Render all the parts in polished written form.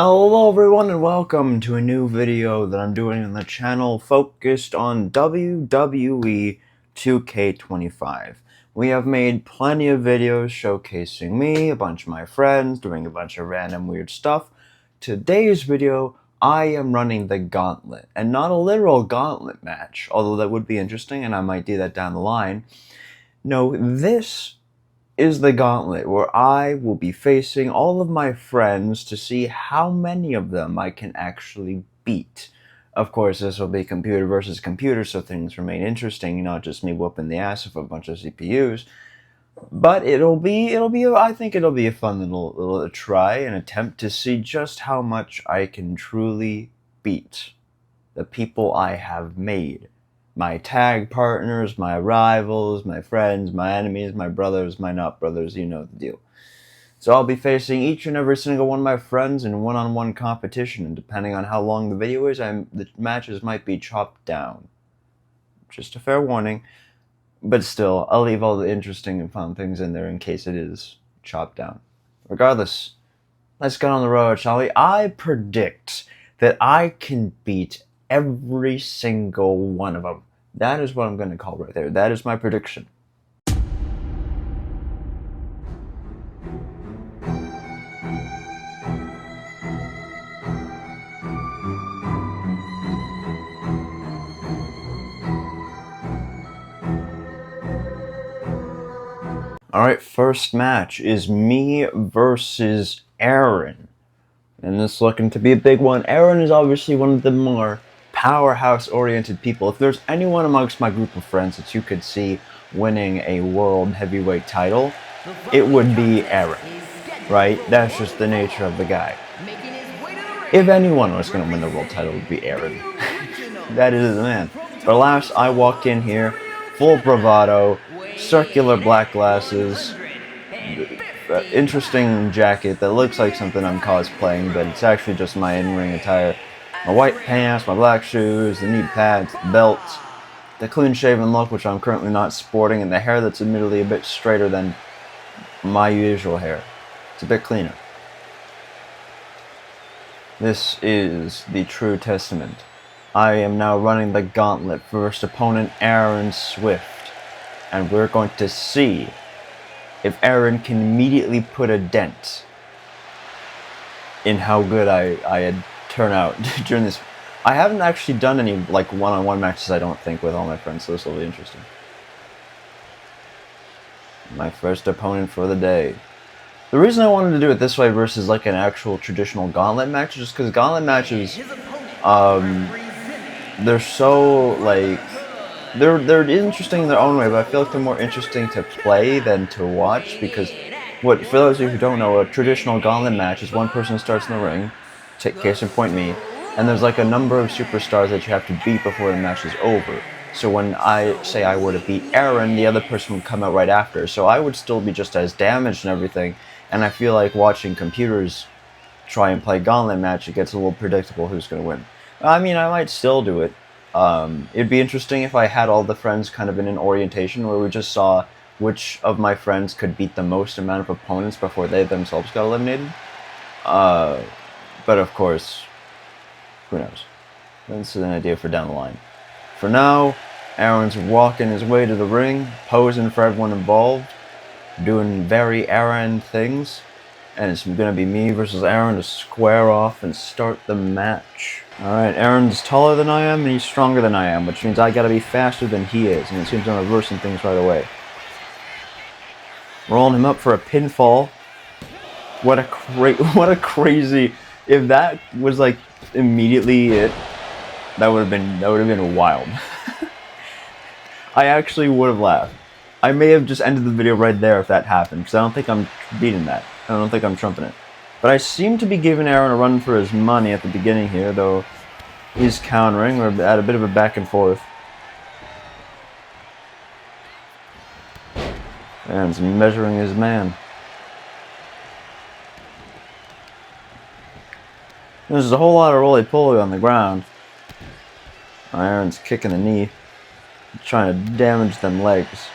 Hello everyone and welcome to a new video that I'm doing on the channel focused on WWE 2K25. We have made plenty of videos showcasing me, a bunch of my friends, doing a bunch of random weird stuff. Today's video, I am running the Gauntlet, and not a literal gauntlet match, although that would be interesting and I might do that down the line. No, this is the Gauntlet, where I will be facing all of my friends to see how many of them I can actually beat. Of course, this will be computer versus computer, so things remain interesting, not just me whooping the ass of a bunch of CPUs. But I think it'll be a fun little try and attempt to see just how much I can truly beat the people I have made. My tag partners, my rivals, my friends, my enemies, my brothers, my not brothers, you know the deal. So I'll be facing each and every single one of my friends in one-on-one competition, and depending on how long the video is, the matches might be chopped down. Just a fair warning, but still, I'll leave all the interesting and fun things in there in case it is chopped down. Regardless, let's get on the road, shall we? I predict that I can beat every single one of them. That is what I'm going to call right there. That is my prediction. Alright, first match is me versus Aaron. And this is looking to be a big one. Aaron is obviously one of the more powerhouse-oriented people. If there's anyone amongst my group of friends that you could see winning a world heavyweight title, it would be Aaron, right? That's just the nature of the guy. If anyone was going to win the world title, it would be Aaron. That is the man. But alas, I walk in here, full bravado, circular black glasses, interesting jacket that looks like something I'm cosplaying, but it's actually just my in-ring attire. My white pants, my black shoes, the knee pads, the belt, the clean-shaven look, which I'm currently not sporting, and the hair that's admittedly a bit straighter than my usual hair. It's a bit cleaner. This is the true testament. I am now running the Gauntlet. First opponent, Aaron Swift. And we're going to see if Aaron can immediately put a dent in how good I turn out during this. I haven't actually done any like one-on-one matches, I don't think, with all my friends, so this will be interesting. My first opponent for the day. The reason I wanted to do it this way versus like an actual traditional Gauntlet match is just because Gauntlet matches, they're so like, they're interesting in their own way, but I feel like they're more interesting to play than to watch, because for those of you who don't know, a traditional Gauntlet match is one person starts in the ring, case in point me, and there's like a number of superstars that you have to beat before the match is over. So when I say I were to beat Aaron, the other person would come out right after, so I would still be just as damaged and everything, and I feel like watching computers try and play Gauntlet match, it gets a little predictable who's going to win. I mean, I might still do it. It'd be interesting if I had all the friends kind of in an orientation where we just saw which of my friends could beat the most amount of opponents before they themselves got eliminated. But of course, who knows? That's an idea for down the line. For now, Aaron's walking his way to the ring, posing for everyone involved, doing very Aaron things, and it's going to be me versus Aaron to square off and start the match. Alright, Aaron's taller than I am, and he's stronger than I am, which means I gotta be faster than he is, and it seems I'm reversing things right away. Rolling him up for a pinfall. What a crazy, if that was like immediately it, that would have been wild. I actually would have laughed. I may have just ended the video right there if that happened, because I don't think I'm beating that. I don't think I'm trumping it. But I seem to be giving Aaron a run for his money at the beginning here, though he's countering. We're at a bit of a back and forth. Aaron's measuring his man. There's a whole lot of roly-poly on the ground. Aaron's kicking the knee, trying to damage them legs.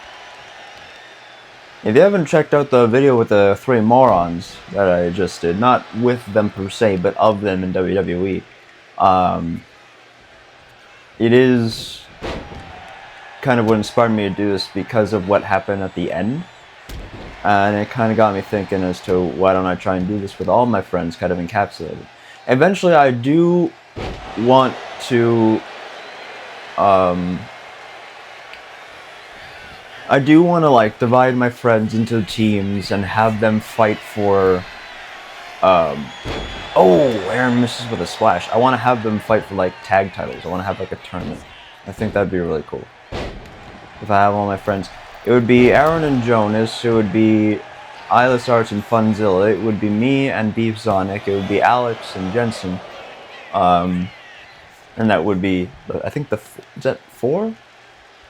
If you haven't checked out the video with the 3 morons that I just did, not with them per se, but of them in WWE, it is kind of what inspired me to do this because of what happened at the end. And it kind of got me thinking as to why don't I try and do this with all my friends, kind of encapsulated. Eventually, I do want to like divide my friends into teams and have them fight for oh, Aaron misses with a splash. I want to have them fight for like tag titles. I want to have like a tournament. I think that'd be really cool. If I have all my friends, it would be Aaron and Jonas, it would be Eyeless Arts and Funzilla, it would be me and Beef Sonic, it would be Alex and Jensen, and that would be, I think is that 4?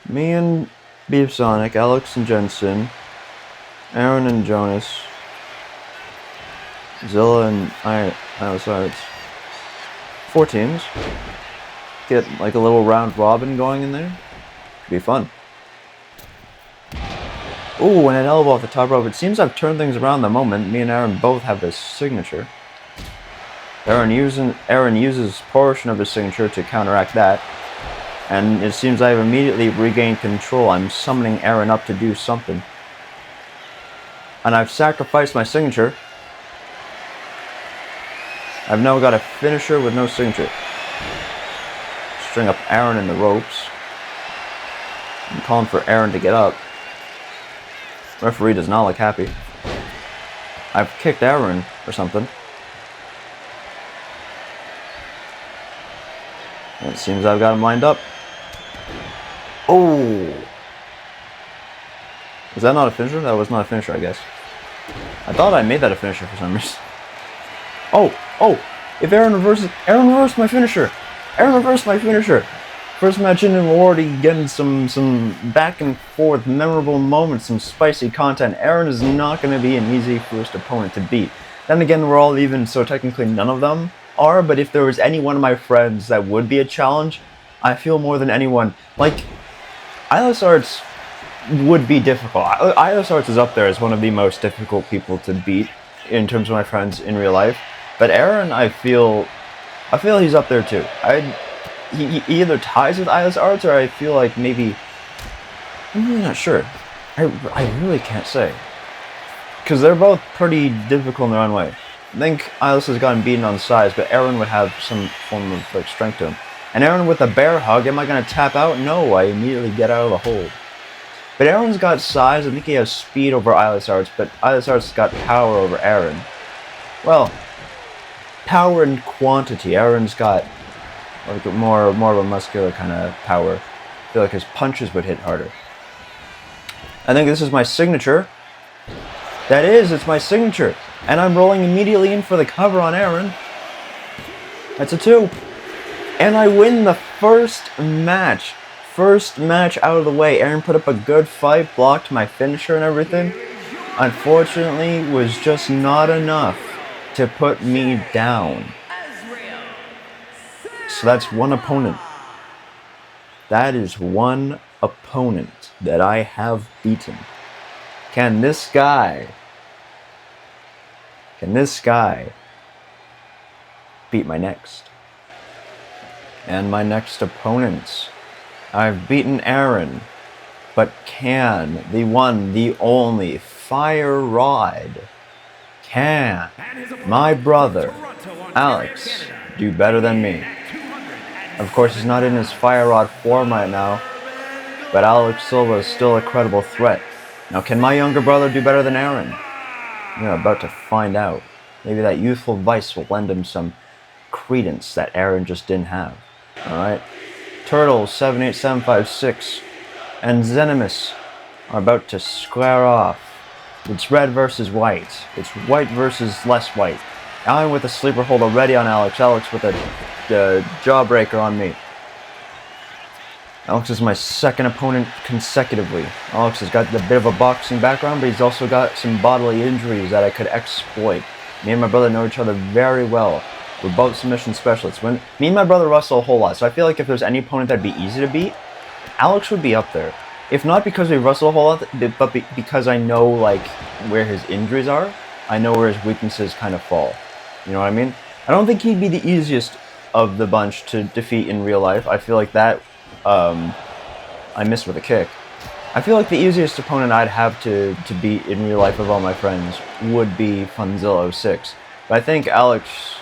Me and Beef Sonic, Alex and Jensen, Aaron and Jonas, Zilla and Eyeless Arts. 4 teams. Get like a little round robin going in there. Could be fun. Ooh, and an elbow off the top rope. It seems I've turned things around the moment. Me and Aaron both have his signature. Aaron uses portion of his signature to counteract that. And it seems I've immediately regained control. I'm summoning Aaron up to do something. And I've sacrificed my signature. I've now got a finisher with no signature. String up Aaron in the ropes. I'm calling for Aaron to get up. Referee does not look happy. I've kicked Aaron or something. And it seems I've got him lined up. Oh! Was that not a finisher? That was not a finisher, I guess. I thought I made that a finisher for some reason. Oh! Oh! If Aaron reverses... Aaron reversed my finisher! Aaron reversed my finisher! First match in and we're already getting some back and forth memorable moments, some spicy content. Aaron is not going to be an easy first opponent to beat. Then again, we're all even, so technically none of them are, but if there was any one of my friends that would be a challenge, I feel more than anyone. Like, Eyeless Arts would be difficult. Eyeless Arts is up there as one of the most difficult people to beat in terms of my friends in real life. But Aaron, I feel he's up there too. He either ties with Eyeless Arts, or I feel like maybe... I'm really not sure. I really can't say. Because they're both pretty difficult in their own way. I think Eyeless has gotten beaten on size, but Aaron would have some form of like strength to him. And Aaron with a bear hug, am I going to tap out? No, I immediately get out of the hold. But Aaron's got size, I think he has speed over Eyeless Arts, but Eyeless Arts has got power over Aaron. Well, power and quantity. Aaron's got like more of a muscular kind of power. I feel like his punches would hit harder. I think this is my signature. That is, it's my signature. And I'm rolling immediately in for the cover on Aaron. That's a 2. And I win the first match. First match out of the way. Aaron put up a good fight, blocked my finisher and everything. Unfortunately, was just not enough to put me down. So that's one opponent. That is one opponent that I have beaten. Can this guy beat my next? And my next opponent. I've beaten Aaron, but can the one, the only Fire Rod, can my brother Alex do better than me? Of course, he's not in his Fire Rod form right now, but Alex Silva is still a credible threat. Now, can my younger brother do better than Aaron? We're about to find out. Maybe that youthful vice will lend him some credence that Aaron just didn't have. Alright. Turtles 78756 and Zenimus are about to square off. It's red versus white. It's white versus less white. Alan with a sleeper hold already on Alex. Alex with a jawbreaker on me. Alex is my second opponent consecutively. Alex has got a bit of a boxing background, but he's also got some bodily injuries that I could exploit. Me and my brother know each other very well. We're both submission specialists. Me and my brother wrestle a whole lot, so I feel like if there's any opponent that'd be easy to beat, Alex would be up there. If not because we wrestle a whole lot, but because I know, like, where his injuries are. I know where his weaknesses kind of fall. You know what I mean? I don't think he'd be the easiest of the bunch to defeat in real life. I feel like that, I missed with a kick. I feel like the easiest opponent I'd have to beat in real life of all my friends would be Funzilla06. But I think Alex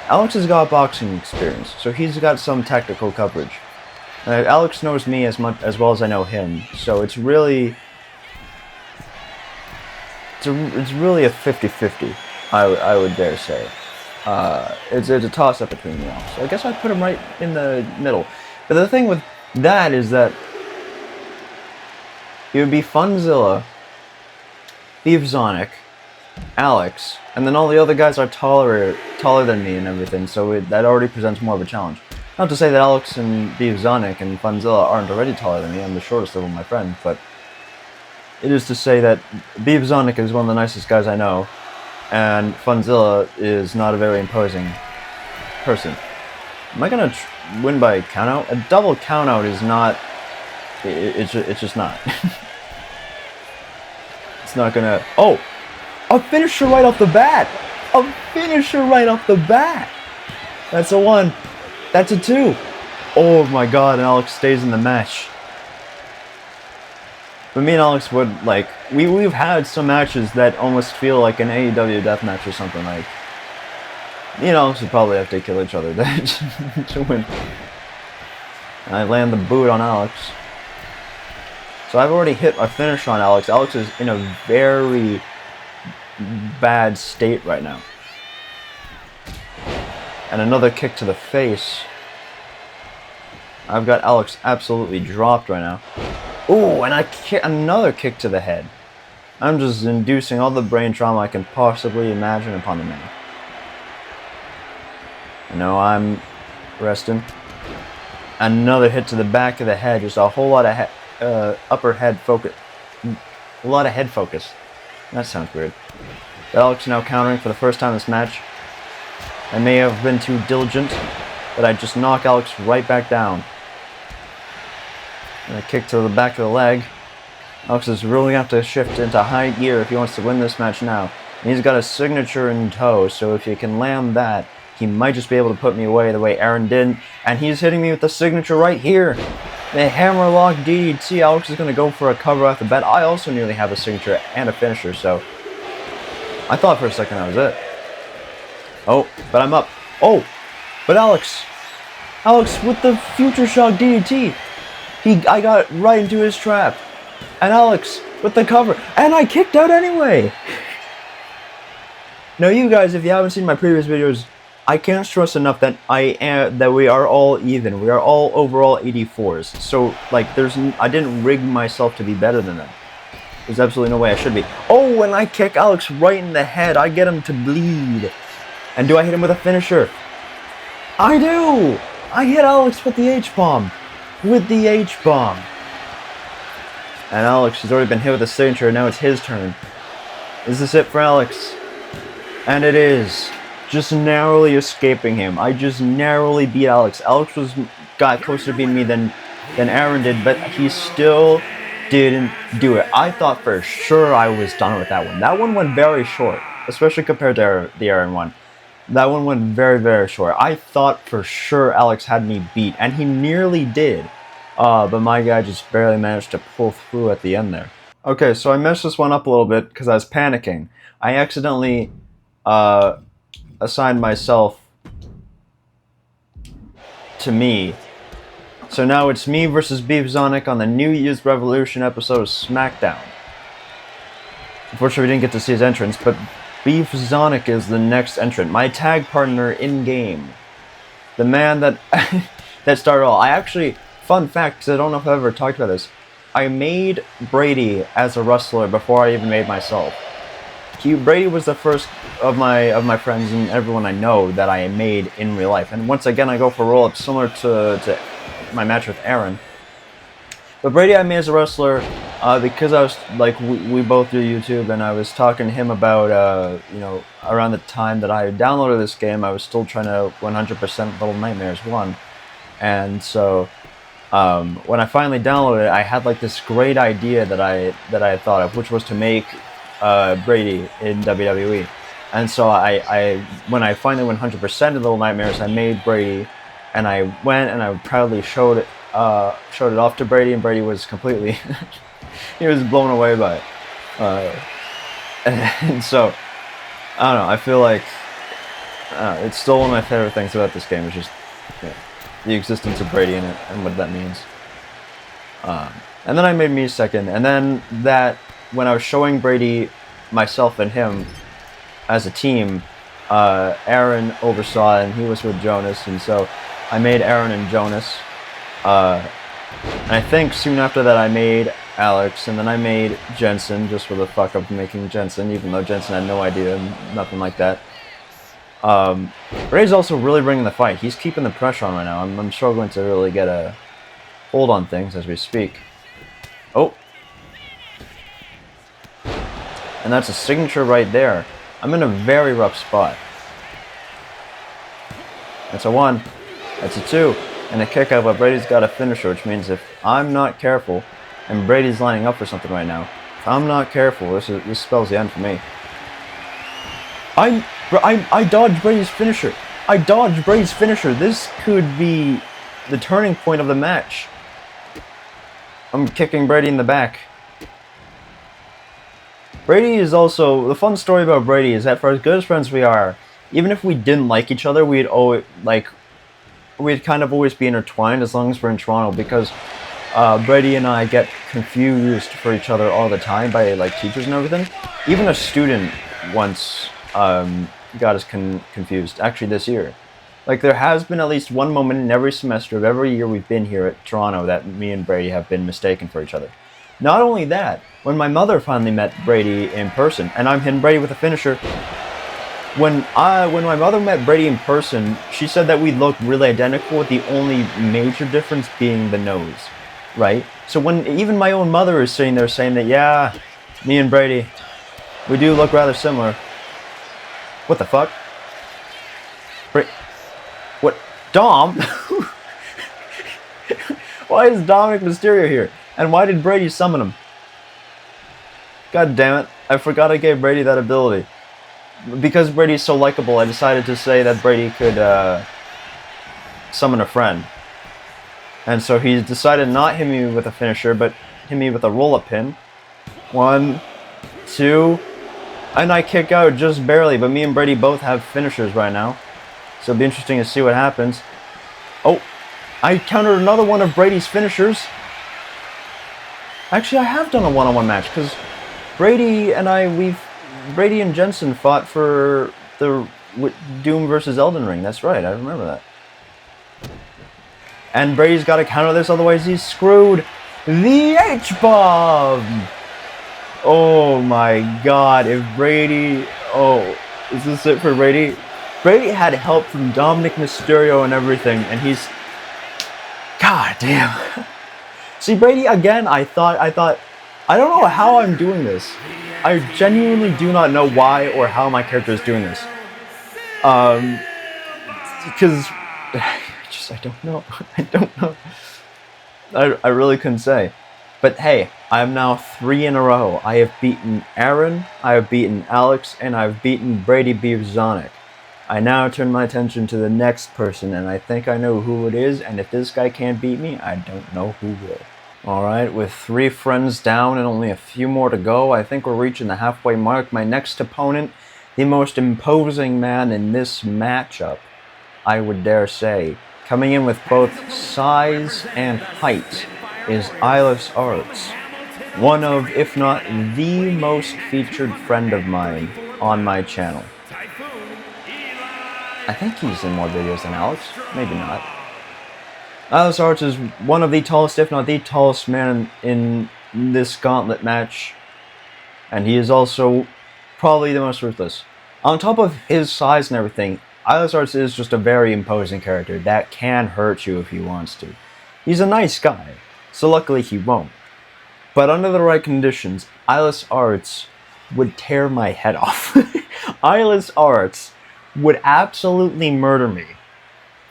has got boxing experience, so he's got some technical coverage. Alex knows me as well as I know him, so it's really a 50-50. I would dare say. It's a toss-up between them all. So I guess I'd put him right in the middle. But the thing with that is that it would be Funzilla, Beefzonic, Alex, and then all the other guys are taller than me and everything, so that already presents more of a challenge. Not to say that Alex and Beefzonic and Funzilla aren't already taller than me, I'm the shortest of all my friends, but it is to say that Beefzonic is one of the nicest guys I know, and Funzilla is not a very imposing person. Am I gonna win by countout? A double countout is not... It's just not. It's not gonna... Oh! A finisher right off the bat! A finisher right off the bat! That's a 1. That's a 2. Oh my god, and Alex stays in the match. But me and Alex would, like... We've had some matches that almost feel like an AEW deathmatch or something, like... Me and Alex would probably have to kill each other to win. And I land the boot on Alex. So I've already hit a finish on Alex. Alex is in a very bad state right now. And another kick to the face. I've got Alex absolutely dropped right now. Ooh, and another kick to the head. I'm just inducing all the brain trauma I can possibly imagine upon the man. I know I'm resting. Another hit to the back of the head. Just a whole lot of upper head focus. A lot of head focus. That sounds weird. But Alex now countering for the first time in this match. I may have been too diligent, but I just knock Alex right back down. And a kick to the back of the leg. Alex is really going to have to shift into high gear if he wants to win this match now. And he's got a signature in tow, so if he can land that, he might just be able to put me away the way Aaron did. And he's hitting me with the signature right here. The hammerlock DDT. Alex is going to go for a cover off the bat. I also nearly have a signature and a finisher, so I thought for a second that was it. Oh, but I'm up. Oh, but Alex with the future shock DDT. I got right into his trap. And Alex with the cover. And I kicked out anyway. Now you guys, if you haven't seen my previous videos, I can't stress enough that that we are all even. We are all overall 84s. So, like, I didn't rig myself to be better than them. There's absolutely no way I should be. Oh, and I kick Alex right in the head. I get him to bleed. And do I hit him with a finisher? I do! I hit Alex with the H-bomb. With the H-bomb. And Alex has already been hit with a signature. Now it's his turn. Is this it for Alex? And it is. Just narrowly escaping him. I just narrowly beat Alex. Alex got closer to beating me than Aaron did, but he still didn't do it. I thought for sure I was done with that one. That one went very short, especially compared to the Aaron one. That one went very, very short. I thought for sure Alex had me beat, and he nearly did. But my guy just barely managed to pull through at the end there. Okay, so I messed this one up a little bit because I was panicking. I accidentally assigned myself to me. So now it's me versus Beefzonic on the New Year's Revolution episode of SmackDown. Unfortunately, we didn't get to see his entrance, but Beefzonic is the next entrant. My tag partner in-game. The man that that started all. I actually, fun fact, because I don't know if I've ever talked about this, I made Brady as a wrestler before I even made myself. Brady was the first of my friends and everyone I know that I made in real life. And once again, I go for a roll-up similar to my match with Aaron. But Brady I made as a wrestler because I was, like, we both do YouTube, and I was talking to him about, you know, around the time that I downloaded this game, I was still trying to 100% Little Nightmares 1. And so when I finally downloaded it, I had like this great idea that I had thought of, which was to make Brady in WWE. And so when I finally went 100% of Little Nightmares, I made Brady, and I went and I proudly showed it off to Brady, and Brady was completely he was blown away by it. And so I don't know. I feel like it's still one of my favorite things about this game. Is just the existence of Brady in it and what that means. And then I made me second, and then that when I was showing Brady, myself and him as a team, Aaron oversaw it, and he was with Jonas, and so I made Aaron and Jonas. And I think soon after that I made Alex, and then I made Jensen, just for the fuck of making Jensen, even though Jensen had no idea, nothing like that. Brady's also really bringing the fight. He's keeping the pressure on right now. I'm struggling to really get a hold on things as we speak. Oh. And that's a signature right there. I'm in a very rough spot. That's a 1. That's a 2. And a kick out, but Brady's got a finisher, which means if I'm not careful, and Brady's lining up for something right now, if I'm not careful, this spells the end for me. I dodged Brady's finisher. I dodged Brady's finisher. This could be the turning point of the match. I'm kicking Brady in the back. Brady is also... The fun story about Brady is that for as good as friends we are, even if we didn't like each other, we'd kind of always be intertwined as long as we're in Toronto, because Brady and I get confused for each other all the time by like teachers and everything. Even a student once got us confused, actually this year. Like, there has been at least one moment in every semester of every year we've been here at Toronto that me and Brady have been mistaken for each other. Not only that, when my mother finally met Brady in person, and I'm hitting Brady with a finisher, when my mother met Brady in person, she said that we looked really identical, with the only major difference being the nose, right? So when even my own mother is sitting there saying that, yeah, me and Brady, we do look rather similar. What the fuck? What? Dom? Why is Dominic Mysterio here? And why did Brady summon him? God damn it. I forgot I gave Brady that ability. Because Brady's so likable, I decided to say that Brady could summon a friend. And so he decided not to hit me with a finisher, but hit me with a roll-up pin. 1, 2, and I kick out just barely, but me and Brady both have finishers right now. So it'll be interesting to see what happens. Oh, I countered another one of Brady's finishers. Actually, I have done a one-on-one match, because Brady and Jensen fought for the Doom versus Elden Ring. That's right, I remember that. And Brady's got to counter this, otherwise he's screwed. The H-Bomb! Oh my god, if Brady... Oh, is this it for Brady? Brady had help from Dominic Mysterio and everything, and he's... God damn. See, Brady, again, I thought... I don't know how I'm doing this. I genuinely do not know why or how my character is doing this. Because... I don't know. I don't know. I really couldn't say. But hey, I'm now 3 in a row. I have beaten Aaron, I have beaten Alex, and I've beaten Brady Beavzonic. I now turn my attention to the next person, and I think I know who it is, and if this guy can't beat me, I don't know who will. Alright, with 3 friends down and only a few more to go, I think we're reaching the halfway mark. My next opponent, the most imposing man in this matchup, I would dare say, coming in with both size and height, is Eyeless Arts, one of, if not the most featured friend of mine on my channel. I think he's in more videos than Alex, maybe not. Eyeless Arts is one of the tallest, if not the tallest man in this Gauntlet match, and he is also probably the most ruthless. On top of his size and everything, Eyeless Arts is just a very imposing character that can hurt you if he wants to. He's a nice guy, so luckily he won't. But under the right conditions, Eyeless Arts would tear my head off. Eyeless Arts would absolutely murder me,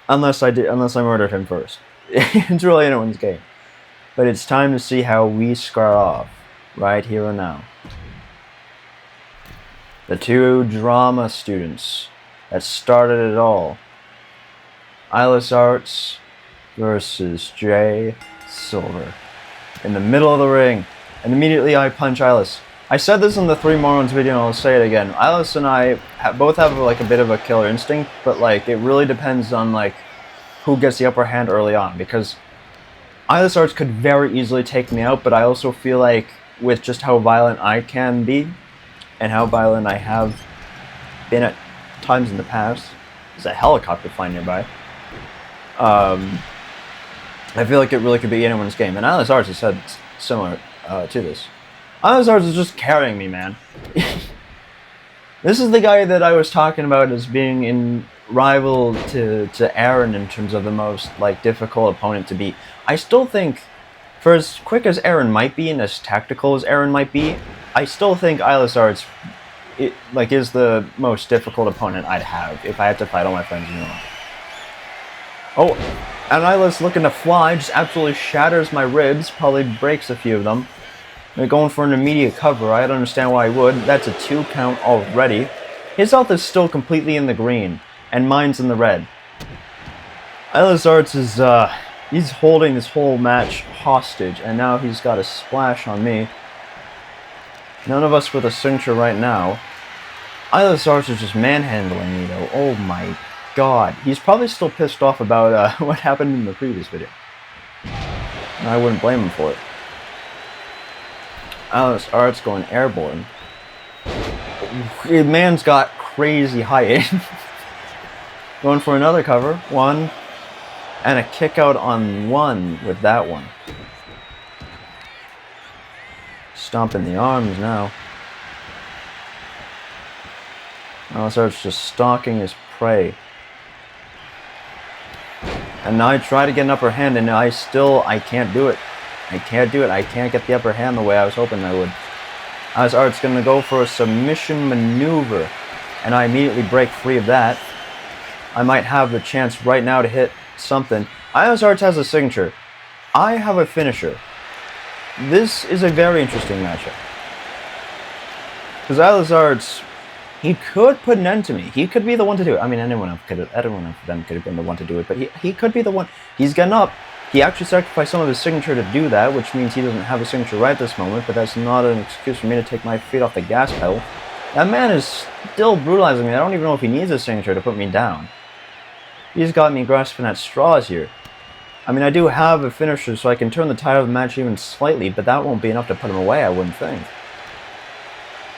unless I murdered him first. It's really anyone's game. But it's time to see how we square off, right here and now. The two drama students that started it all. Eyeless Arts versus Jay Silver. In the middle of the ring. And immediately I punch Eyeless. I said this in the 3 Morons video and I'll say it again. Eyeless and I both have like a bit of a killer instinct, but like it really depends on like who gets the upper hand early on, because Eyeless Arts could very easily take me out, but I also feel like with just how violent I can be and how violent I have been at times in the past, there's a helicopter flying nearby. I feel like it really could be anyone's game, and Eyeless Arts has said similar to this. Eyeless Arts is just carrying me, man. This is the guy that I was talking about as being in rival to Aaron in terms of the most like difficult opponent to beat. I still think, for as quick as Aaron might be and as tactical as Aaron might be, I still think Eyeless Arts is the most difficult opponent I'd have if I had to fight all my friends in one. Oh, and Eyeless looking to fly, just absolutely shatters my ribs, probably breaks a few of them. They're going for an immediate cover. I don't understand why he would. That's a 2 count already. His health is still completely in the green, and mine's in the red. Eyeless Arts is, he's holding this whole match hostage, and now he's got a splash on me. None of us with a signature right now. Eyeless Arts is just manhandling me, though. Oh my god. He's probably still pissed off about what happened in the previous video. And I wouldn't blame him for it. Eyeless Arts going airborne. Man's got crazy height. Going for another cover. 1. And a kick out on 1 with that one. Stomping the arms now. Eyeless Arts just stalking his prey. And now I try to get an upper hand, and I can't do it. I can't do it. I can't get the upper hand the way I was hoping I would. Eyeless Arts going to go for a submission maneuver, and I immediately break free of that. I might have the chance right now to hit something. Eyeless Arts has a signature. I have a finisher. This is a very interesting matchup. Because Eyeless Arts, he could put an end to me. He could be the one to do it. I mean, anyone of them could have been the one to do it, but he could be the one. He's getting up. He actually sacrificed some of his signature to do that, which means he doesn't have a signature right this moment, but that's not an excuse for me to take my feet off the gas pedal. That man is still brutalizing me. I don't even know if he needs a signature to put me down. He's got me grasping at straws here. I mean, I do have a finisher, so I can turn the tide of the match even slightly, but that won't be enough to put him away, I wouldn't think.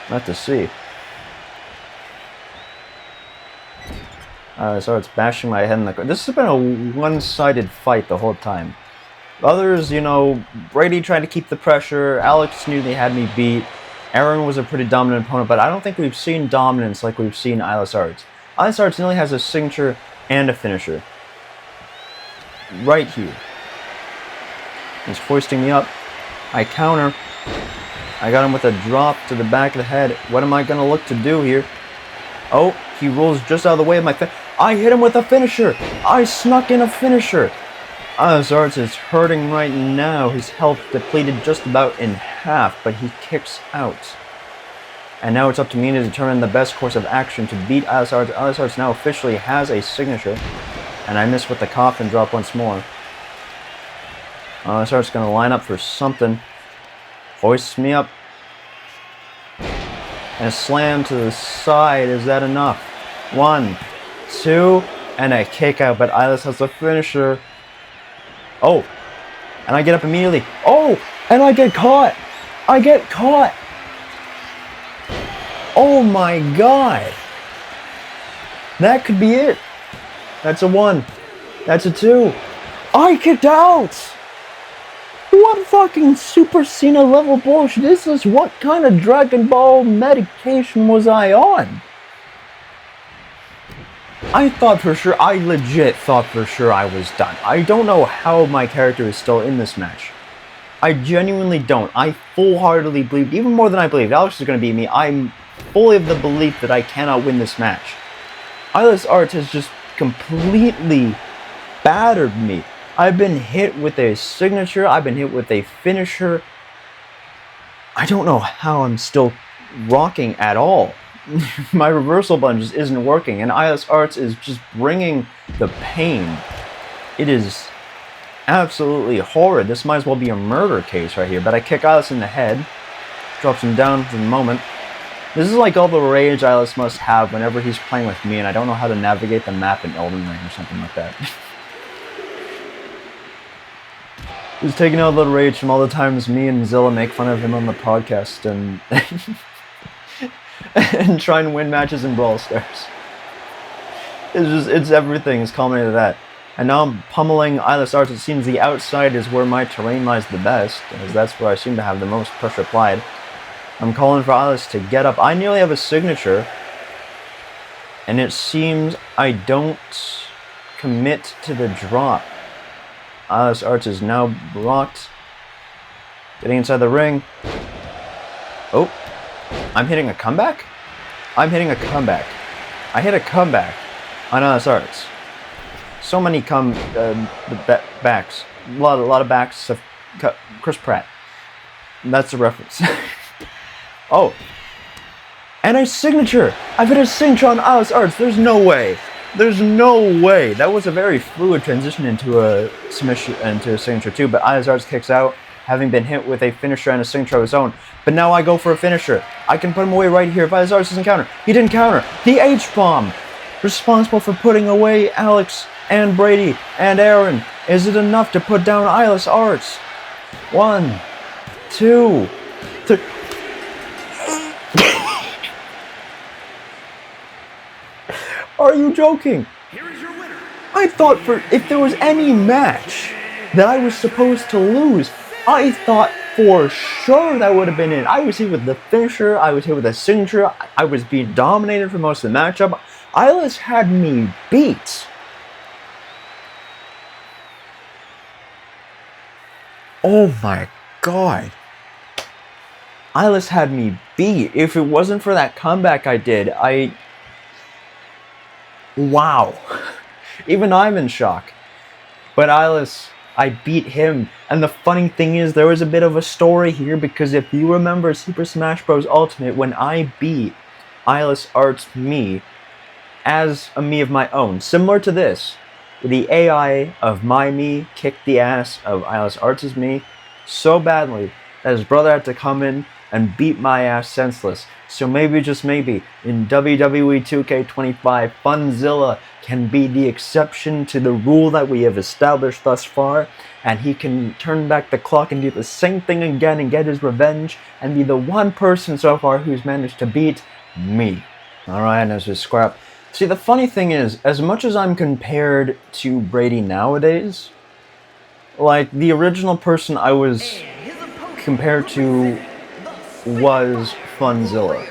We'll have to see. So it's bashing my head in the corner. This has been a one-sided fight the whole time. Others, you know, Brady tried to keep the pressure. Alex knew they had me beat. Aaron was a pretty dominant opponent, but I don't think we've seen dominance like we've seen Eyeless Arts. Eyeless Arts nearly has a signature and a finisher. Right here. He's hoisting me up. I counter. I got him with a drop to the back of the head. What am I going to look to do here? Oh, he rolls just out of the way of my I hit him with a finisher. I snuck in a finisher. Eyeless Arts is hurting right now. His health depleted just about in half, but he kicks out. And now it's up to me to determine the best course of action to beat Eyeless Arts. Eyeless Arts now officially has a signature. And I miss with the coffin drop once more. Eyeless Arts going to line up for something. Hoists me up. And a slam to the side. Is that enough? 1, 2, and a kick out. But Eyeless has the finisher. Oh, and I get up immediately. Oh, and I get caught. I get caught. Oh my god. That could be it. That's a 1. That's a 2. I kicked out. What fucking Super Cena level bullshit is this? What kind of Dragon Ball medication was I on? I legit thought for sure I was done. I don't know how my character is still in this match. I genuinely don't. I full-heartedly believed, even more than I believed, Alex is going to beat me. I'm fully of the belief that I cannot win this match. Eyeless Arts has just completely battered me. I've been hit with a signature. I've been hit with a finisher. I don't know how I'm still rocking at all. My reversal button just isn't working, and IS Arts is just bringing the pain. It is absolutely horrid. This might as well be a murder case right here, but I kick Alice in the head, drops him down for the moment. This is like all the rage Alice must have whenever he's playing with me, and I don't know how to navigate the map in Elden Ring or something like that. He's taking out a little rage from all the times me and Zilla make fun of him on the podcast and and try and win matches in Brawl Stars. It's everything is culminated to that. And now I'm pummeling IS Arts. It seems the outside is where my terrain lies the best, as that's where I seem to have the most pressure applied. I'm calling for Alice to get up. I nearly have a signature, and it seems I don't commit to the drop. IS Arts is now blocked. Getting inside the ring. Oh, I'm hitting a comeback? I'm hitting a comeback. I hit a comeback on IS Arts. So many backs. A lot of backs of Chris Pratt. That's the reference. Oh. And a signature! I've hit a signature on IS Arts. There's no way. There's no way. That was a very fluid transition into a submission, into a signature too, but IS Arts kicks out, having been hit with a finisher and a signature of his own. But now I go for a finisher. I can put him away right here if IS Arts doesn't counter. He didn't counter. The H-bomb! Responsible for putting away Alex and Brady and Aaron. Is it enough to put down IS Arts? 1, 2, 3. Are you joking? Here is your winner. I thought if there was any match that I was supposed to lose, I thought for sure that would have been it. I was here with the finisher, I was here with the signature, I was being dominated for most of the matchup. Ilis had me beat. Oh my god. Ilis had me beat. If it wasn't for that comeback I did, wow. Even I'm in shock. But Ilis, I beat him. And the funny thing is, there was a bit of a story here, because if you remember Super Smash Bros. Ultimate, when I beat Ilis Arts me as a me of my own, similar to this, the AI of my me kicked the ass of Ilis Arts' me so badly that his brother had to come in and beat my ass senseless. So maybe, just maybe, in WWE2K25, Funzilla can be the exception to the rule that we have established thus far, and he can turn back the clock and do the same thing again and get his revenge, and be the one person so far who's managed to beat me. Alright, and as we square up. See, the funny thing is, as much as I'm compared to Brady nowadays, like, the original person I was compared to was Funzilla.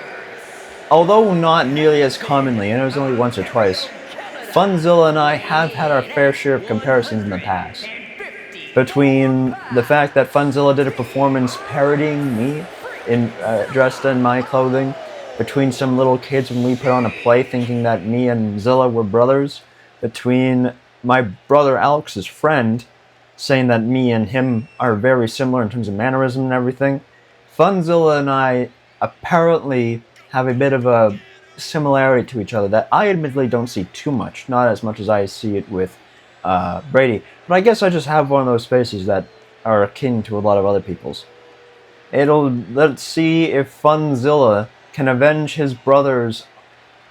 Although not nearly as commonly, and it was only once or twice, Funzilla and I have had our fair share of comparisons in the past. Between the fact that Funzilla did a performance parodying me, dressed in my clothing, between some little kids when we put on a play thinking that me and Zilla were brothers, between my brother Alex's friend saying that me and him are very similar in terms of mannerism and everything, Funzilla and I apparently have a bit of a similarity to each other that I admittedly don't see too much, not as much as I see it with Brady. But I guess I just have one of those faces that are akin to a lot of other people's. Let's see if Funzilla can avenge his brother's,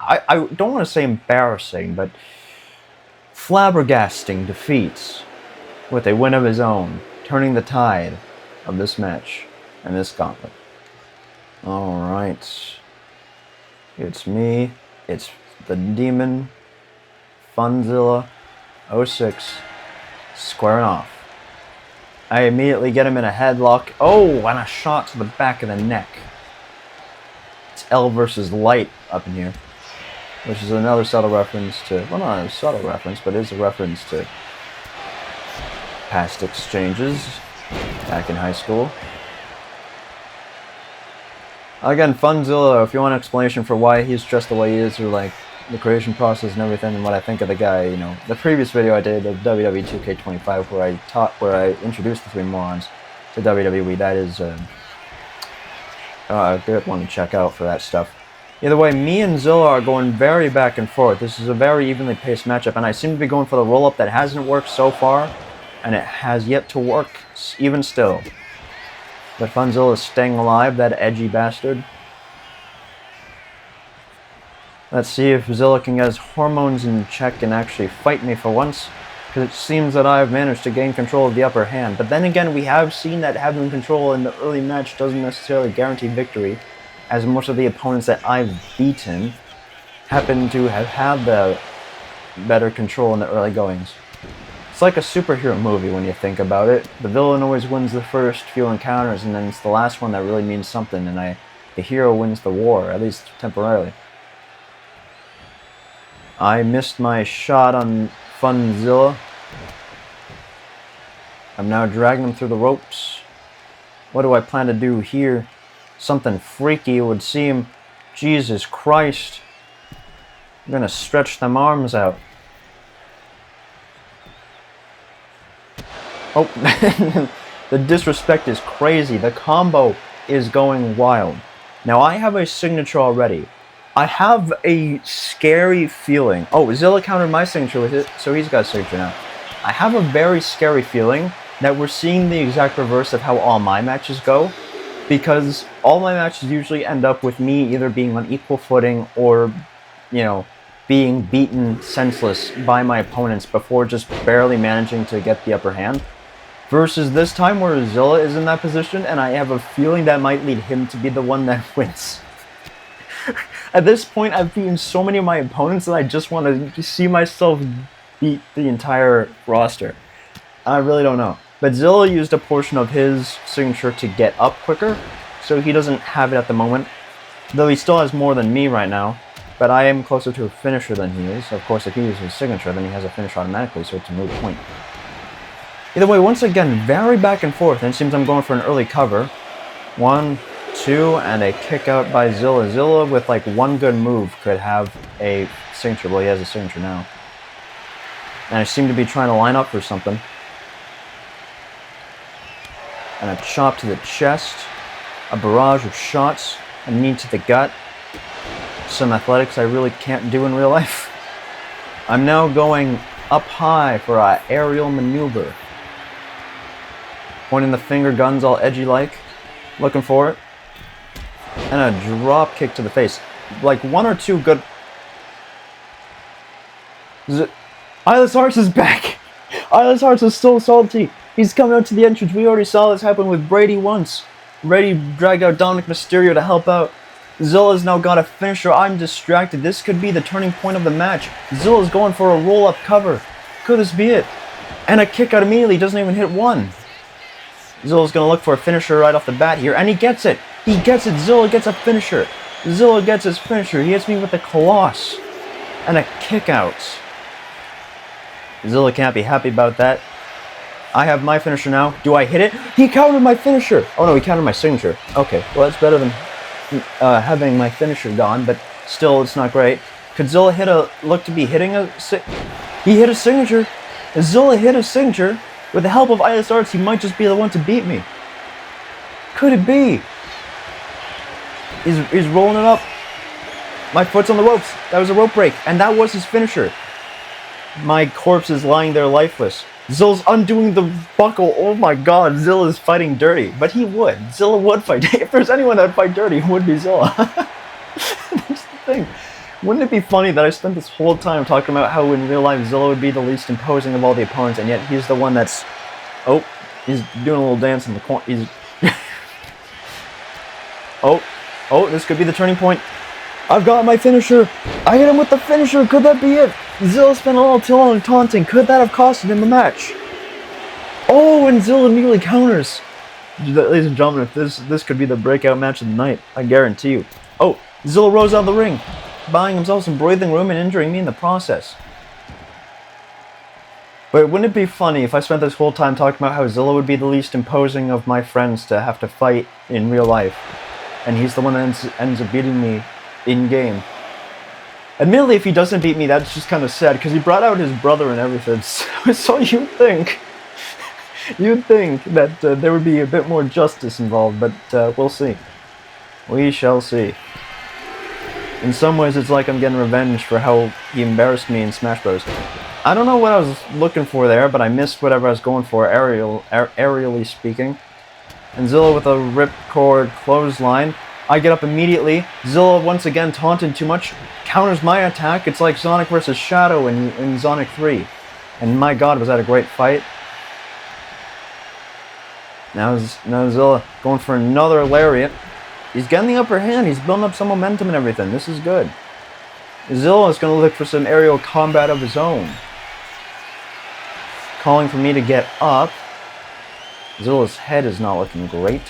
I don't want to say embarrassing, but flabbergasting defeats with a win of his own, turning the tide of this match and this gauntlet. Alright. It's me, it's the demon, Funzilla 06, squaring off. I immediately get him in a headlock. Oh, and a shot to the back of the neck. It's L versus Light up in here, which is another subtle reference to, well, not a subtle reference, but is a reference to past exchanges back in high school. Again, Funzilla, if you want an explanation for why he's dressed the way he is, or like the creation process and everything, and what I think of the guy. You know, the previous video I did of WWE2K25, where I introduced the three morons to WWE. That is a good one to check out for that stuff. Either way, me and Zilla are going very back and forth. This is a very evenly paced matchup, and I seem to be going for the roll-up that hasn't worked so far, and it has yet to work even still. But Funzilla is staying alive, that edgy bastard. Let's see if Zilla can get his hormones in check and actually fight me for once, because it seems that I've managed to gain control of the upper hand. But then again, we have seen that having control in the early match doesn't necessarily guarantee victory, as most of the opponents that I've beaten happen to have had the better control in the early goings. It's like a superhero movie when you think about it. The villain always wins the first few encounters, and then it's the last one that really means something, and the hero wins the war, at least temporarily. I missed my shot on Funzilla. I'm now dragging him through the ropes. What do I plan to do here? Something freaky, it would seem. Jesus Christ. I'm gonna stretch them arms out. Oh, the disrespect is crazy. The combo is going wild. Now, I have a signature already. I have a scary feeling. Oh, Zilla countered my signature with it, so he's got a signature now. I have a very scary feeling that we're seeing the exact reverse of how all my matches go, because all my matches usually end up with me either being on equal footing or, you know, being beaten senseless by my opponents before just barely managing to get the upper hand. Versus this time where Zilla is in that position, and I have a feeling that might lead him to be the one that wins. At this point, I've beaten so many of my opponents that I just want to see myself beat the entire roster. I really don't know. But Zilla used a portion of his signature to get up quicker, so he doesn't have it at the moment. Though he still has more than me right now, but I am closer to a finisher than he is. Of course, if he uses his signature, then he has a finish automatically, so it's a moot point. Either way, once again, very back and forth, and it seems I'm going for an early cover. 1, 2, and a kick out by Zilla. Zilla, with like one good move, could have a signature. Well, he has a signature now. And I seem to be trying to line up for something. And a chop to the chest. A barrage of shots. A knee to the gut. Some athletics I really can't do in real life. I'm now going up high for an aerial maneuver. Pointing the finger guns all edgy like. Looking for it. And a drop kick to the face. Like one or two good... Eyeless Hearts is back! Eyeless Hearts is so salty. He's coming out to the entrance. We already saw this happen with Brady once. Brady dragged out Dominic Mysterio to help out. Zilla's now got a finisher. I'm distracted. This could be the turning point of the match. Zilla's going for a roll-up cover. Could this be it? And a kick out immediately. Doesn't even hit one. Zilla's going to look for a finisher right off the bat here. And he gets it. He gets it. Zilla gets a finisher. Zilla gets his finisher. He hits me with a Coloss. And a kick out. Zilla can't be happy about that. I have my finisher now. Do I hit it? He countered my finisher. Oh no, he countered my signature. Okay, well that's better than having my finisher gone, but still it's not great. Could Zilla look to be hitting a... He hit a signature. Zilla hit a signature. With the help of Eyeless Arts, he might just be the one to beat me. Could it be? He's rolling it up. My foot's on the ropes. That was a rope break, and that was his finisher. My corpse is lying there lifeless. Zilla's undoing the buckle. Oh my god, Zilla's fighting dirty. But he would. Zilla would fight. If there's anyone that would fight dirty, it would be Zilla. That's the thing. Wouldn't it be funny that I spent this whole time talking about how in real life Zilla would be the least imposing of all the opponents, and yet he's the one that's... Oh, he's doing a little dance in the corner. He's... Oh, this could be the turning point. I've got my finisher. I hit him with the finisher. Could that be it? Zilla spent a little too long taunting. Could that have costed him the match? Oh, and Zilla immediately counters. Ladies and gentlemen, if this could be the breakout match of the night, I guarantee you. Oh, Zilla rose out of the ring, buying himself some breathing room and injuring me in the process. But wouldn't it be funny if I spent this whole time talking about how Zilla would be the least imposing of my friends to have to fight in real life, and he's the one that ends up beating me in-game? Admittedly, if he doesn't beat me, that's just kind of sad, because he brought out his brother and everything, so you'd think that there would be a bit more justice involved, but we'll see. We shall see. In some ways, it's like I'm getting revenge for how he embarrassed me in Smash Bros. I don't know what I was looking for there, but I missed whatever I was going for, aerially speaking. And Zilla with a ripcord clothesline. I get up immediately. Zilla, once again, taunted too much, counters my attack. It's like Sonic vs. Shadow in Sonic 3. And my god, was that a great fight. Now Zilla going for another lariat. He's getting the upper hand. He's building up some momentum and everything. This is good. Zilla is going to look for some aerial combat of his own. Calling for me to get up. Zilla's head is not looking great.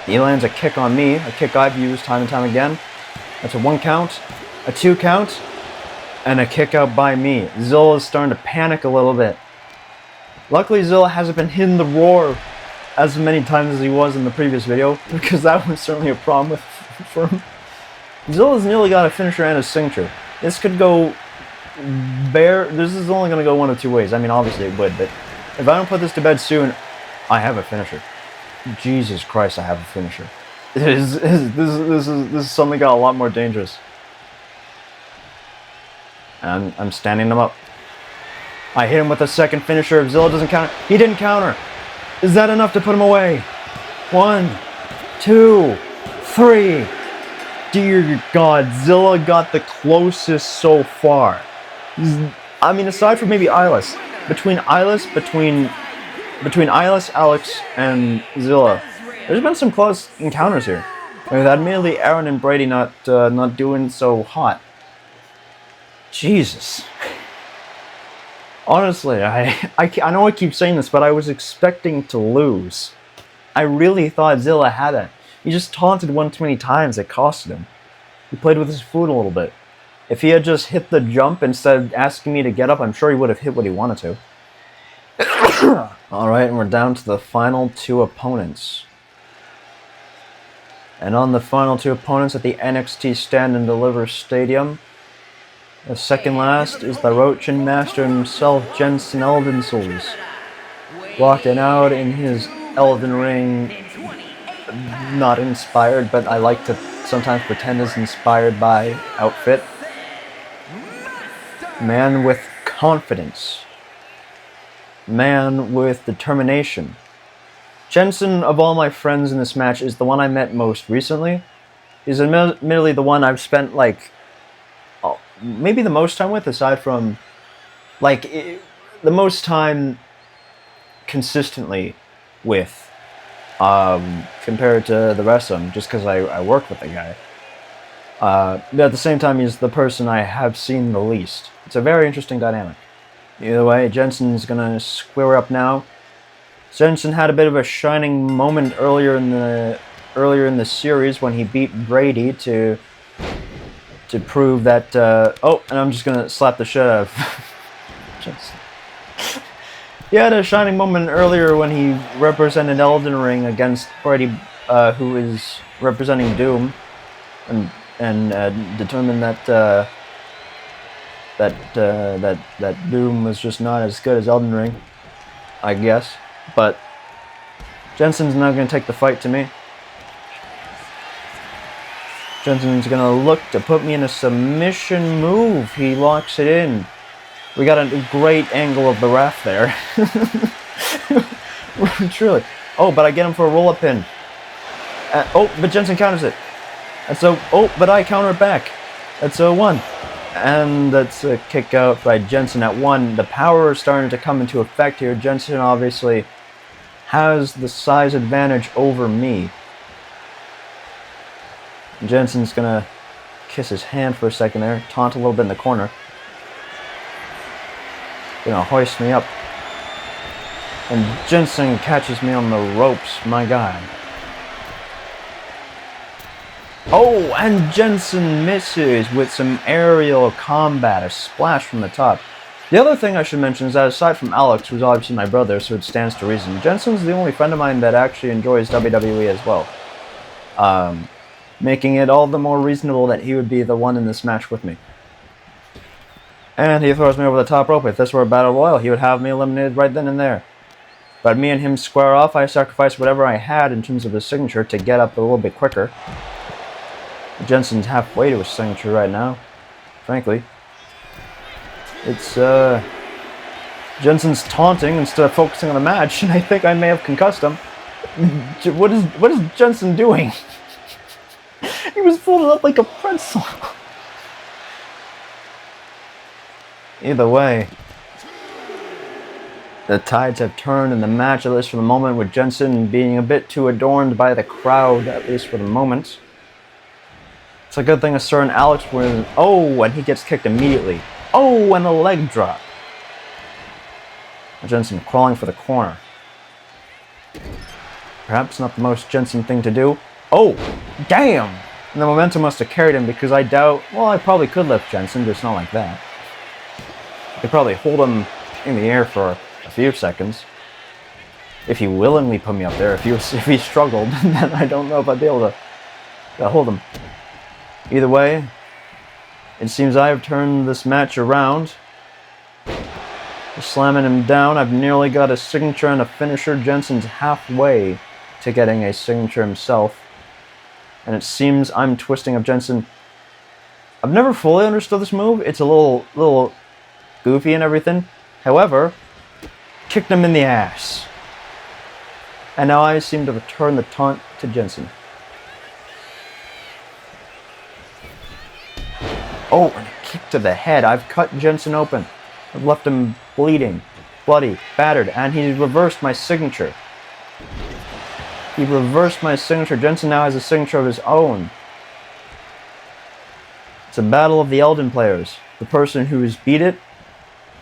He lands a kick on me, a kick I've used time and time again. That's a 1 count, a 2 count, and a kick out by me. Zilla is starting to panic a little bit. Luckily, Zilla hasn't been hitting the roar as many times as he was in the previous video, because that was certainly a problem for him. Zilla's nearly got a finisher and a signature. This could go this is only going to go one of two ways. I mean, obviously it would, but if I don't put this to bed soon, I have a finisher. Jesus Christ, I have a finisher. This is something got a lot more dangerous. And I'm standing him up. I hit him with a second finisher. If Zilla doesn't counter, he didn't counter. Is that enough to put him away? 1, 2, 3. Dear God, Zilla got the closest so far. I mean, aside from maybe Eyeless, between Eyeless, Alex, and Zilla, there's been some close encounters here. With admittedly Aaron and Brady not doing so hot. Jesus. Honestly, I know I keep saying this, but I was expecting to lose. I really thought Zilla had it. He just taunted one too many times, it costed him. He played with his food a little bit. If he had just hit the jump instead of asking me to get up, I'm sure he would have hit what he wanted to. Alright, and we're down to the final 2 opponents. And on the final 2 opponents at the NXT Stand and Deliver Stadium, the second last is the Roachin Master himself, Jensen Elden Souls. Walking out in his Elden Ring, not inspired, but I like to sometimes pretend is inspired by outfit. Man with confidence. Man with determination. Jensen, of all my friends in this match, is the one I met most recently. He's admittedly the one I've spent, like, maybe the most time with, aside from, like, the most time consistently with, compared to the rest of them, just because I work with the guy. But at the same time, he's the person I have seen the least. It's a very interesting dynamic. Either way, Jensen's gonna square up now. Jensen had a bit of a shining moment earlier in the series when he beat Brady to prove that. Oh, and I'm just gonna slap the shit out of Jensen. He had a shining moment earlier when he represented Elden Ring against Brady, who is representing Doom, and determined that that Doom was just not as good as Elden Ring, I guess. But Jensen's not going to take the fight to me. Jensen's going to look to put me in a submission move. He locks it in. We got a great angle of the ref there. Truly. Oh, but I get him for a roll-up pin. Oh, but Jensen counters it. And so, oh, but I counter it back. That's a 1. And that's a kick out by Jensen at 1. The power is starting to come into effect here. Jensen obviously has the size advantage over me. Jensen's gonna kiss his hand for a second there, taunt a little bit in the corner. Gonna hoist me up. And Jensen catches me on the ropes, my god. Oh, and Jensen misses with some aerial combat, a splash from the top. The other thing I should mention is that aside from Alex, who's obviously my brother, so it stands to reason, Jensen's the only friend of mine that actually enjoys WWE as well. Making it all the more reasonable that he would be the one in this match with me. And he throws me over the top rope. If this were a battle royal, he would have me eliminated right then and there. But me and him square off. I sacrificed whatever I had in terms of his signature to get up a little bit quicker. Jensen's halfway to his signature right now, frankly. It's, Jensen's taunting instead of focusing on the match, and I think I may have concussed him. What is Jensen doing? He was folded up like a pretzel. Either way, the tides have turned in the match, at least for the moment, with Jensen being a bit too adorned by the crowd, at least for the moment. It's a good thing a certain Alex wins. Oh, and he gets kicked immediately. Oh, and a leg drop. Jensen crawling for the corner. Perhaps not the most Jensen thing to do. Oh, damn! And the momentum must have carried him, because I doubt... Well, I probably could lift Jensen, just not like that. I could probably hold him in the air for a few seconds. If he willingly put me up there. If he struggled, then I don't know if I'd be able to hold him. Either way, it seems I have turned this match around. Just slamming him down. I've nearly got a signature and a finisher. Jensen's halfway to getting a signature himself. And it seems I'm twisting up Jensen. I've never fully understood this move. It's a little goofy and everything. However, kicked him in the ass. And now I seem to return the taunt to Jensen. Oh, and a kick to the head. I've cut Jensen open. I've left him bleeding, bloody, battered, and he reversed my signature. He reversed my signature. Jensen now has a signature of his own. It's a battle of the Elden players. The person who's beat it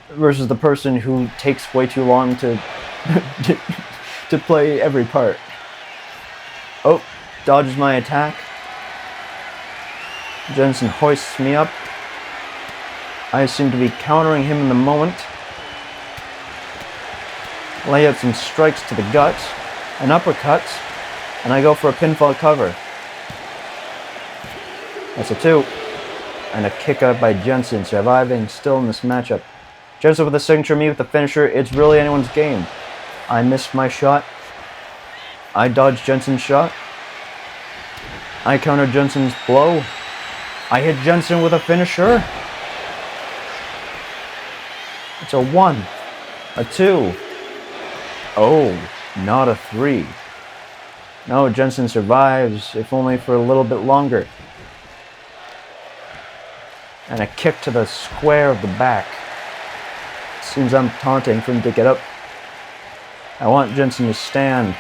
versus the person who takes way too long to to play every part. Oh, dodges my attack. Jensen hoists me up. I seem to be countering him in the moment. Lay out some strikes to the gut, an uppercut, and I go for a pinfall cover. That's a 2. And a kick out by Jensen, surviving still in this matchup. Jensen with a signature, me with the finisher. It's really anyone's game. I missed my shot. I dodged Jensen's shot. I countered Jensen's blow. I hit Jensen with a finisher. It's a 1. A 2. Oh, not a 3. No, Jensen survives, if only for a little bit longer. And a kick to the square of the back. Seems I'm taunting for him to get up. I want Jensen to stand.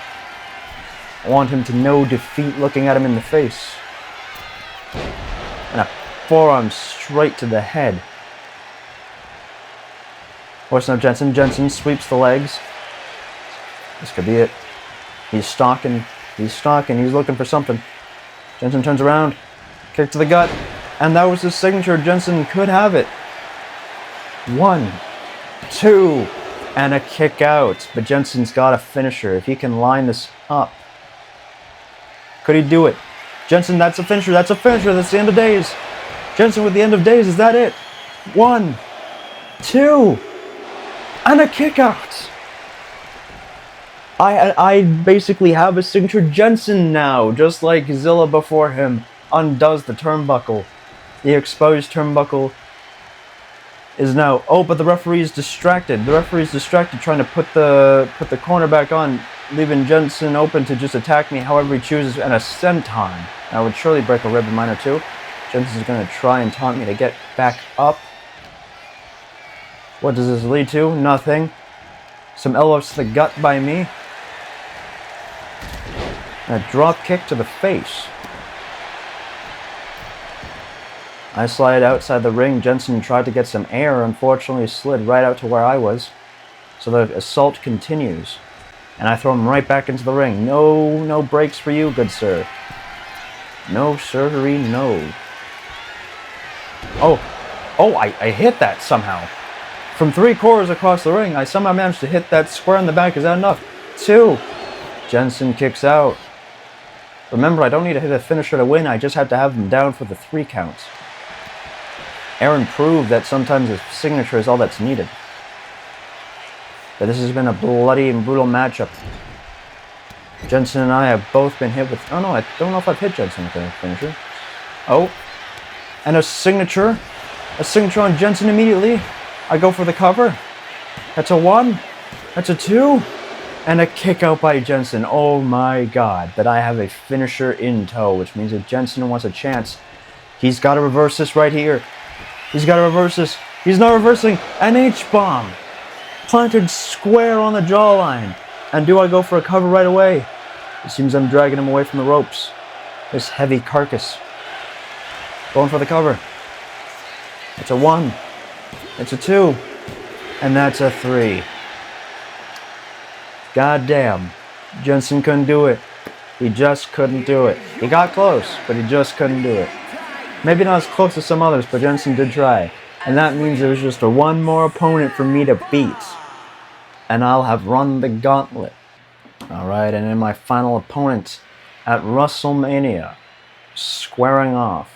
I want him to know defeat looking at him in the face. And a forearm straight to the head. Hoisting up Jensen. Jensen sweeps the legs. This could be it. He's stalking. He's stalking. He's looking for something. Jensen turns around. Kick to the gut. And that was his signature. Jensen could have it. 1, 2, and a kick out. But Jensen's got a finisher. If he can line this up. Could he do it? Jensen, that's a finisher. That's a finisher. That's the end of days. Jensen with the end of days. Is that it? 1, 2, and a kick out. I basically have a signature Jensen now, just like Zilla before him undoes the turnbuckle. The exposed turnbuckle is now... Oh, but the referee's distracted. The referee's distracted trying to put the corner back on, leaving Jensen open to just attack me however he chooses, and a senton. I would surely break a rib in mine or two. Jensen's going to try and taunt me to get back up. What does this lead to? Nothing. Some elbows to the gut by me. And a drop kick to the face. I slide outside the ring. Jensen tried to get some air, unfortunately slid right out to where I was. So the assault continues. And I throw him right back into the ring. No breaks for you, good sir. No sirree, no. Oh, I hit that somehow. From 3 quarters across the ring, I somehow managed to hit that square in the back. Is that enough? 2. Jensen kicks out. Remember, I don't need to hit a finisher to win. I just have to have him down for the 3 counts. Aaron proved that sometimes his signature is all that's needed. But this has been a bloody and brutal matchup. Jensen and I have both been hit with... Oh no, I don't know if I've hit Jensen with a finisher. Oh. And a signature. A signature on Jensen immediately. I go for the cover. That's a 1. That's a 2. And a kick out by Jensen. Oh my god. But I have a finisher in tow, which means if Jensen wants a chance, he's got to reverse this right here. He's got to reverse this. He's not reversing. An H-bomb. Planted square on the jawline. And do I go for a cover right away? It seems I'm dragging him away from the ropes. This heavy carcass. Going for the cover. It's a 1. It's a 2. And that's a 3. God damn. Jensen couldn't do it. He just couldn't do it. He got close, but he just couldn't do it. Maybe not as close as some others, but Jensen did try. And that means there was just one more opponent for me to beat. And I'll have run the gauntlet. Alright, and in my final opponent at WrestleMania, squaring off,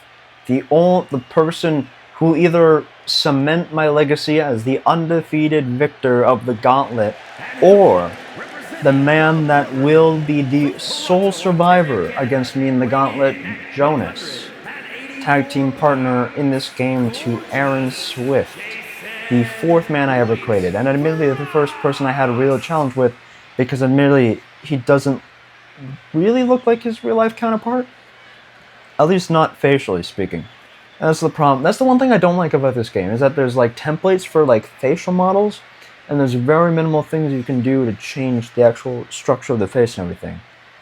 the person who will either cement my legacy as the undefeated victor of the gauntlet, or the man that will be the sole survivor against me in the gauntlet, Jonas. Tag team partner in this game to Aaron Swift, the 4th man I ever created, and admittedly the first person I had a real challenge with, because admittedly he doesn't really look like his real life counterpart, at least not facially speaking. And that's the problem. That's the one thing I don't like about this game, is that there's like templates for like facial models, and there's very minimal things you can do to change the actual structure of the face and everything.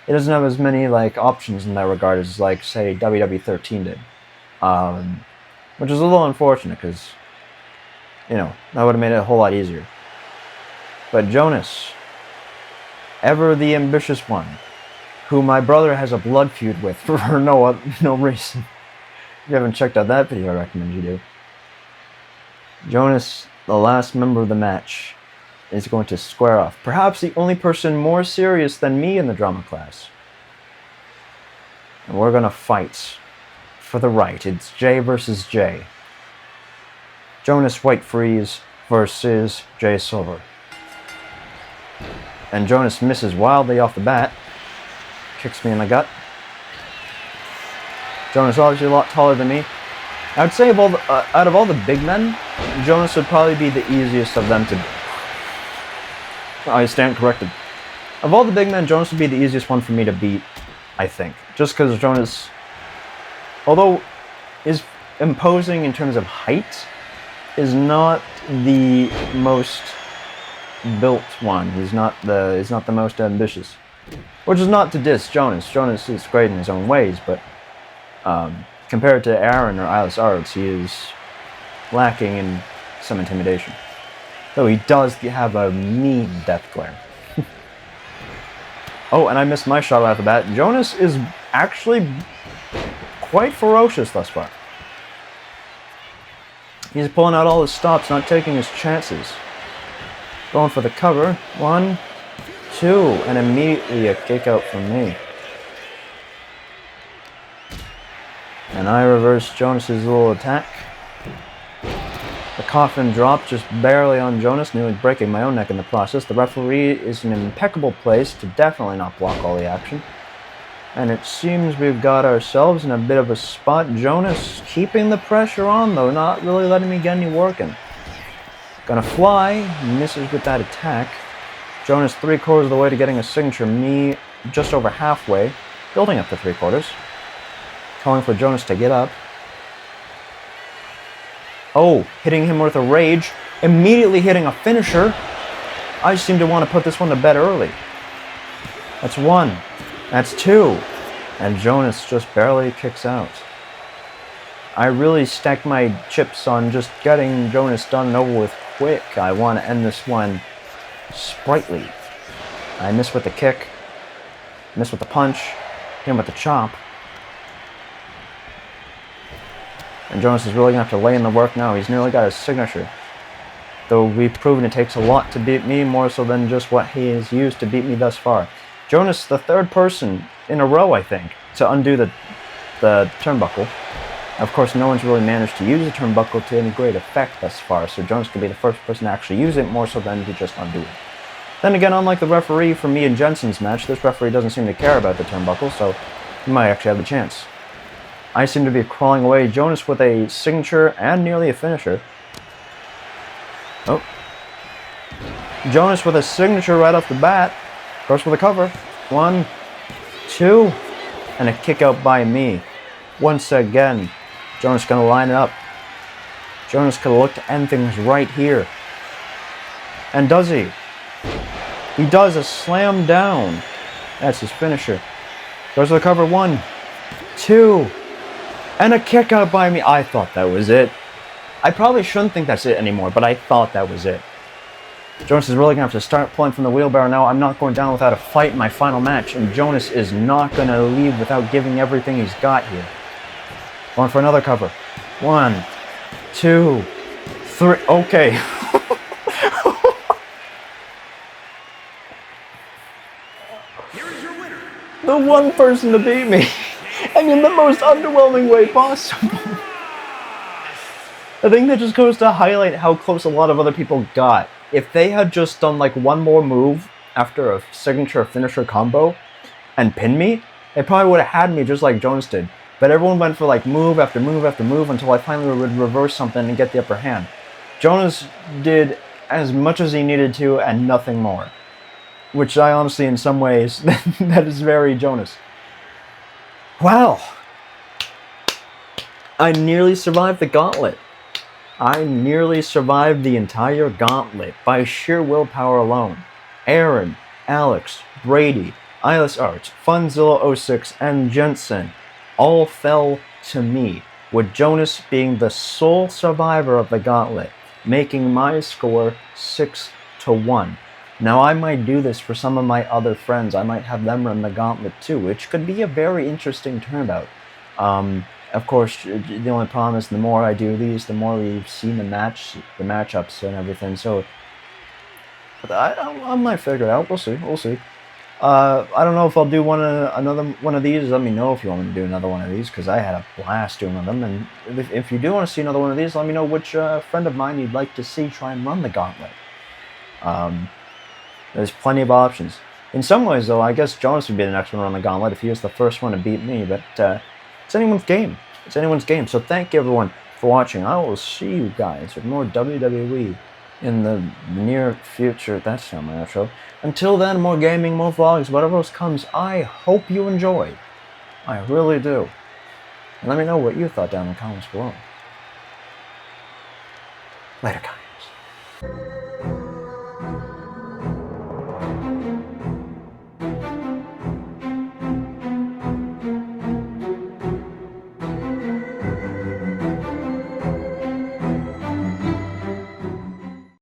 It doesn't have as many like options in that regard as like say WWE13 did. Which is a little unfortunate because, you know, that would have made it a whole lot easier. But Jonas, ever the ambitious one, who my brother has a blood feud with for no reason. If you haven't checked out that video, I recommend you do. Jonas, the last member of the match, is going to square off. Perhaps the only person more serious than me in the drama class. And we're going to fight for the right. It's Jay versus Jay. Jonas White Freeze versus Jay Silver. And Jonas misses wildly off the bat. Kicks me in the gut. Jonas obviously a lot taller than me. I would say out of all the big men, Jonas would probably be the easiest of them to... I stand corrected. Of all the big men, Jonas would be the easiest one for me to beat, I think. Just because Jonas, although is imposing in terms of height, is not the most built one. He's not the most ambitious. Which is not to diss Jonas. Jonas is great in his own ways, but compared to Aaron or Islas Arts, he is lacking in some intimidation. Though he does have a mean death glare. Oh, and I missed my shot right off the bat. Jonas is actually quite ferocious thus far. He's pulling out all his stops, not taking his chances. Going for the cover. 1, 2, and immediately a kick out from me. And I reverse Jonas's little attack. The coffin drop just barely on Jonas, nearly breaking my own neck in the process. The referee is in an impeccable place to definitely not block all the action. And it seems we've got ourselves in a bit of a spot. Jonas keeping the pressure on, though, not really letting me get any working. Gonna fly, misses with that attack. Jonas 3/4 of the way to getting a signature. Me just over halfway, building up to 3/4. Calling for Jonas to get up. Oh, hitting him with a rage. Immediately hitting a finisher. I seem to want to put this one to bed early. That's 1. That's 2. And Jonas just barely kicks out. I really stacked my chips on just getting Jonas done and over with quick. I want to end this one sprightly. I miss with the kick. Miss with the punch. Hit him with the chop. And Jonas is really going to have to lay in the work now. He's nearly got his signature. Though we've proven it takes a lot to beat me, more so than just what he has used to beat me thus far. Jonas, the 3rd person in a row, I think, to undo the turnbuckle. Of course, no one's really managed to use the turnbuckle to any great effect thus far, so Jonas could be the first person to actually use it, more so than to just undo it. Then again, unlike the referee for me and Jensen's match, this referee doesn't seem to care about the turnbuckle, so he might actually have a chance. I seem to be crawling away, Jonas with a signature and nearly a finisher. Oh. Jonas with a signature right off the bat. Goes for the cover. 1, 2, and a kick out by me. Once again, Jonas gonna line it up. Jonas could look to end things right here. And does he? He does a slam down. That's his finisher. Goes for the cover. 1, 2, and a kick out by me. I thought that was it. I probably shouldn't think that's it anymore, but I thought that was it. Jonas is really going to have to start pulling from the wheelbarrow now. I'm not going down without a fight in my final match, and Jonas is not going to leave without giving everything he's got here. Going for another cover. 1, 2, 3. Okay. Here is your winner. The one person to beat me. And in the most underwhelming way possible. I think that just goes to highlight how close a lot of other people got. If they had just done like one more move after a signature finisher combo and pinned me, they probably would have had me just like Jonas did. But everyone went for like move after move after move until I finally would reverse something and get the upper hand. Jonas did as much as he needed to and nothing more. Which I honestly, in some ways, that is very Jonas. Wow. I nearly survived the gauntlet. I nearly survived the entire gauntlet by sheer willpower alone. Aaron, Alex, Brady, Eyeless Arts, Funzilla06, and Jensen all fell to me, with Jonas being the sole survivor of the gauntlet, making my score 6-1. Now I might do this for some of my other friends. I might have them run the gauntlet too, which could be a very interesting turnabout. Of course, the only problem is the more I do these, the more we've seen the matchups and everything. So I might figure it out. We'll see. We'll see. I don't know if I'll do another one of these. Let me know if you want me to do another one of these, because I had a blast doing them. And if you do want to see another one of these, let me know which friend of mine you'd like to see try and run the gauntlet. There's plenty of options. In some ways, though, I guess Jonas would be the next one on the gauntlet if he was the first one to beat me, but it's anyone's game. It's anyone's game. So thank you, everyone, for watching. I will see you guys with more WWE in the near future. That's not my outro. Until then, more gaming, more vlogs, whatever else comes, I hope you enjoy. I really do. And let me know what you thought down in the comments below. Later, guys.